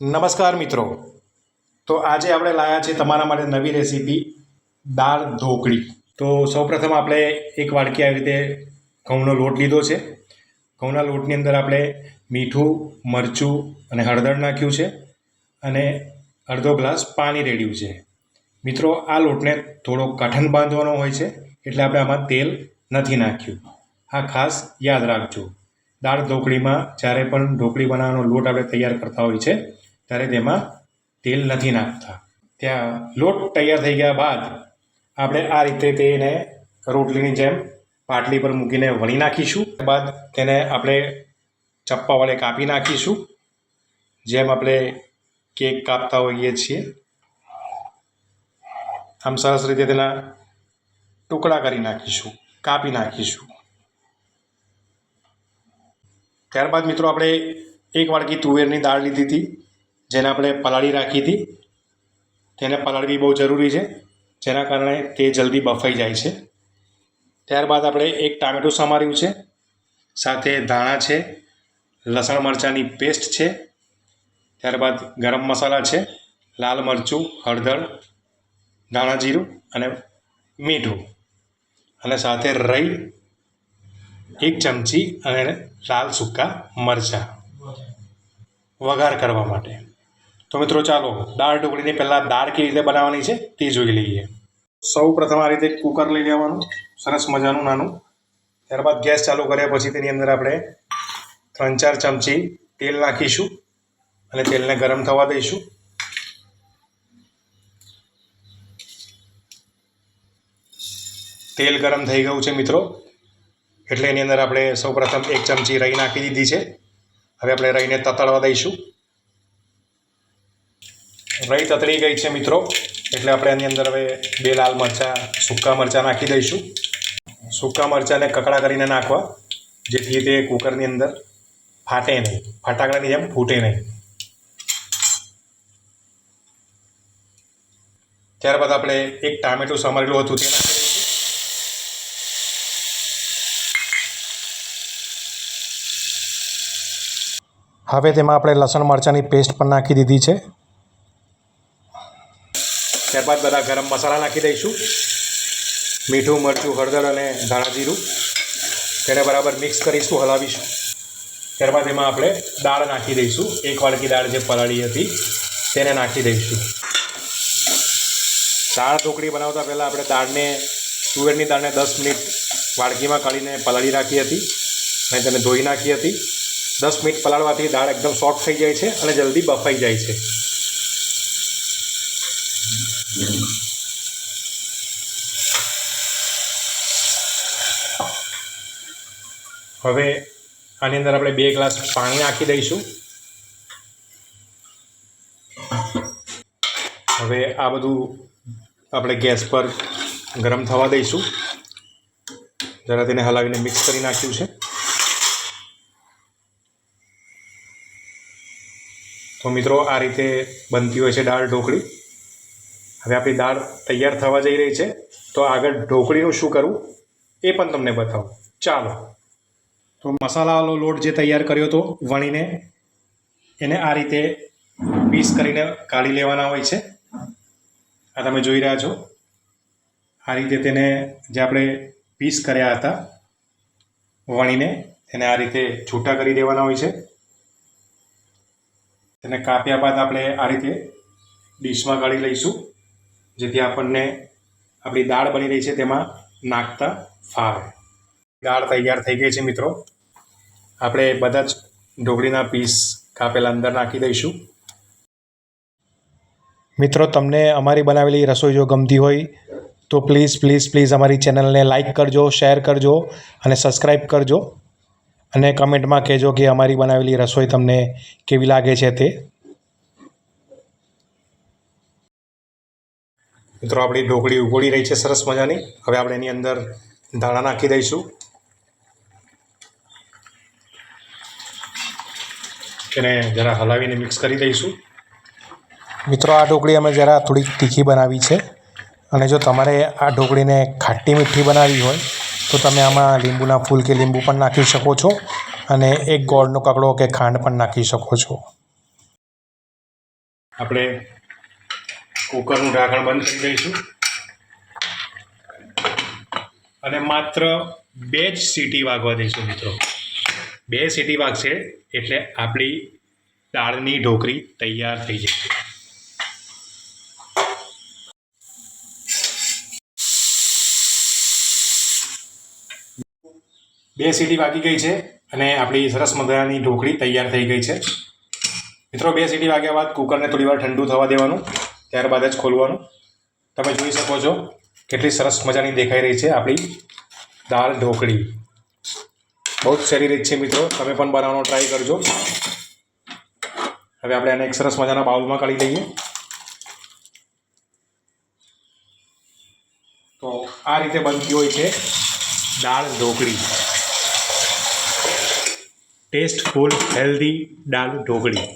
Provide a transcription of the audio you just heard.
નમસ્કાર મિત્રો, તો આજે આપણે લાવ્યા છે તમારા માટે નવી રેસીપી દાળ ઢોકળી. તો સૌપ્રથમ આપણે એક વાડકી આવી રીતે ઘઉંનો લોટ લીધો છે. ઘઉંના લોટની અંદર આપણે મીઠું, મરચું અને હળદર નાખ્યું છે અને અડધો ગ્લાસ પાણી રેડ્યું છે. મિત્રો, આ લોટને થોડો કઠણ બાંધવાનો હોય છે એટલે આપણે આમાં તેલ નથી નાખ્યું. આ ખાસ યાદ રાખજો. દાળ ઢોકળીમાં જ્યારે પણ ઢોકળી બનાવવાનો લોટ આપણે તૈયાર કરતા હોય છે ત્યારે તેમાં તેલ નથી નાખતા. ત્યાં લોટ તૈયાર થઈ ગયા બાદ આપણે આ રીતે તેને રોટલીની જેમ પાટલી પર મૂકીને વણી નાખીશું. ત્યારબાદ તેને આપણે ચપ્પા વડે કાપી નાખીશું, જેમ આપણે કેક કાપતા હોઈએ છીએ. આમ સરસ રીતે તેના ટુકડા કરી નાખીશું, કાપી નાખીશું. ત્યારબાદ મિત્રો આપણે એક વાડકી તુવેરની દાળ લીધી હતી, જેને આપણે પલાળી રાખી હતી. તેને પલાળવી બહુ જરૂરી છે, જેના કારણે તે જલ્દી બફાઈ જાય છે. ત્યારબાદ આપણે એક ટામેટું સમાર્યું છે, સાથે ધાણા છે, લસણ મરચાંની પેસ્ટ છે. ત્યારબાદ ગરમ મસાલા છે, લાલ મરચું, હળદર, ધાણા જીરું અને મીઠું, અને સાથે રાઈ 1 ચમચી અને લાલ સૂકા મરચાં વઘાર કરવા માટે. તો મિત્રો ચાલો દાળ ઢોકળીની પહેલાં દાળ કેવી રીતે બનાવવાની છે તે જોઈ લઈએ. સૌ પ્રથમ આ રીતે કુકર લઈ લેવાનું, સરસ મજાનું નાનું. ત્યારબાદ ગેસ ચાલુ કર્યા પછી તેની અંદર આપણે 3-4 ચમચી તેલ નાખીશું અને તેલને ગરમ થવા દઈશું. તેલ ગરમ થઈ ગયું છે મિત્રો, એટલે એની અંદર આપણે સૌપ્રથમ 1 ચમચી રાઈ નાખી દીધી છે. હવે આપણે રાઈને તતડવા દઈશું. રાઈ તતડી ગઈ છે મિત્રો, એટલે આપણે એની અંદર હવે 2 લાલ મરચાં, સૂકા મરચાં નાખી દઈશું. સૂકા મરચાંને કકડા કરીને નાખવા, જેથી તે કુકરની અંદર ફાટે નહીં, ફટાકડાની જેમ ફૂટે નહીં. ત્યારબાદ આપણે એક ટામેટું સમારેલું હતું તે નાખી દઈશું. હવે તેમાં આપણે લસણ મરચાંની પેસ્ટ પણ નાખી દીધી છે. ત્યારબાદ બધા ગરમ મસાલા નાખી દઈશું, મીઠું, મરચું, હળદર અને ધાણા જીરું. તેને બરાબર મિક્સ કરીશું, હલાવીશું. ત્યારબાદ એમાં આપણે દાળ નાખી દઈશું. એક વાડકી દાળ જે પલાળી હતી તેને નાખી દઈશું. દાળ ઢોકળી બનાવતા પહેલાં આપણે તુવેરની દાળને 10 મિનિટ વાડકીમાં કાઢીને પલાળી રાખી હતી અને તેને ધોઈ નાખી હતી. 10 મિનિટ પલાળવાથી દાળ એકદમ સોફ્ટ થઈ જાય છે અને જલ્દી બફાઈ જાય છે. હવે આની અંદર આપણે 2 ગ્લાસ પાણી નાખી દઈશું. હવે આ બધું આપણે ગેસ પર ગરમ થવા દઈશું. જરા તેને હલાવીને મિક્સ કરી નાખ્યું છે. તો મિત્રો, આ રીતે બનતી હોય છે દાળ ઢોકળી. હવે આપણી દાળ તૈયાર થવા જઈ રહી છે, તો આગળ ઢોકળીનું શું કરવું એ પણ તમને બતાવું. ચાલો. તો મસાલાવાળો લોટ જે તૈયાર કર્યો હતો વણીને, એને આ રીતે પીસ કરીને કાઢી લેવાના હોય છે. આ તમે જોઈ રહ્યા છો. આ રીતે તેને જે આપણે પીસ કર્યા હતા વણીને, તેને આ રીતે છૂટા કરી દેવાના હોય છે. તેને કાપ્યા બાદ આપણે આ રીતે ડીશમાં કાઢી લઈશું, જેથી આપણને આપણી દાળ બની રહી છે તેમાં નાખતા ફાવે. દાળ તૈયાર થઈ ગઈ છે મિત્રો. આપણે બધા જ ઢોકળીના પીસ કાપેલા અંદર નાખી દઈશું. મિત્રો, તમને અમારી બનાવેલી રસોઈ જો ગમતી હોય તો પ્લીઝ અમારી ચેનલને લાઈક કરજો, શેર કરજો અને સબસ્ક્રાઈબ કરજો. અને કમેન્ટમાં કહેજો કે અમારી બનાવેલી રસોઈ તમને કેવી લાગે છે તે. મિત્રો, આપણી ઢોકળી ઉકળી રહી છે સરસ મજાની. હવે આપણે એની અંદર ધાણા નાખી દઈશું. તેને જરા હલાવીને મિક્સ કરી દઈશું. મિત્રો, આ ઢોકળી અમે જરા થોડી તીખી બનાવી છે, અને જો તમારે આ ઢોકળીને ખાટી મીઠી બનાવવી હોય તો તમે આમાં લીંબુના ફૂલ કે લીંબુ પણ નાખી શકો છો, અને એક ગોળનો કકડો કે ખાંડ પણ નાખી શકો છો. આપણે કુકરનું ઢાંકણ બંધ કરી દઈશું અને માત્ર 2 જ સીટી વાગવા દઈશું મિત્રો. 2 સીટી વાગશે એટલે આપણી દાળની ઢોકળી તૈયાર થઈ જશે. બે સીટી વાગી ગઈ છે અને આપણી સરસ મજાની ઢોકળી તૈયાર થઈ ગઈ છે. મિત્રો 2 સીટી વાગ્યા બાદ કુકરને થોડી વાર ઠંડુ થવા દેવાનું, ત્યારબાદ જ ખોલવાનું. તમે જોઈ શકો છો કેટલી સરસ મજાની દેખાઈ રહી છે આપણી દાળ ઢોકળી. બહુ જ સારી રીત છે મિત્રો, તમે પણ બનાવવાનો ટ્રાય કરજો. હવે આપણે આને એક સરસ મજાના બાઉલમાં કાઢી લઈએ. તો આ રીતે બનતી હોય છે દાળ ઢોકળી. ટેસ્ટફુલ હેલ્ધી દાળ ઢોકળી.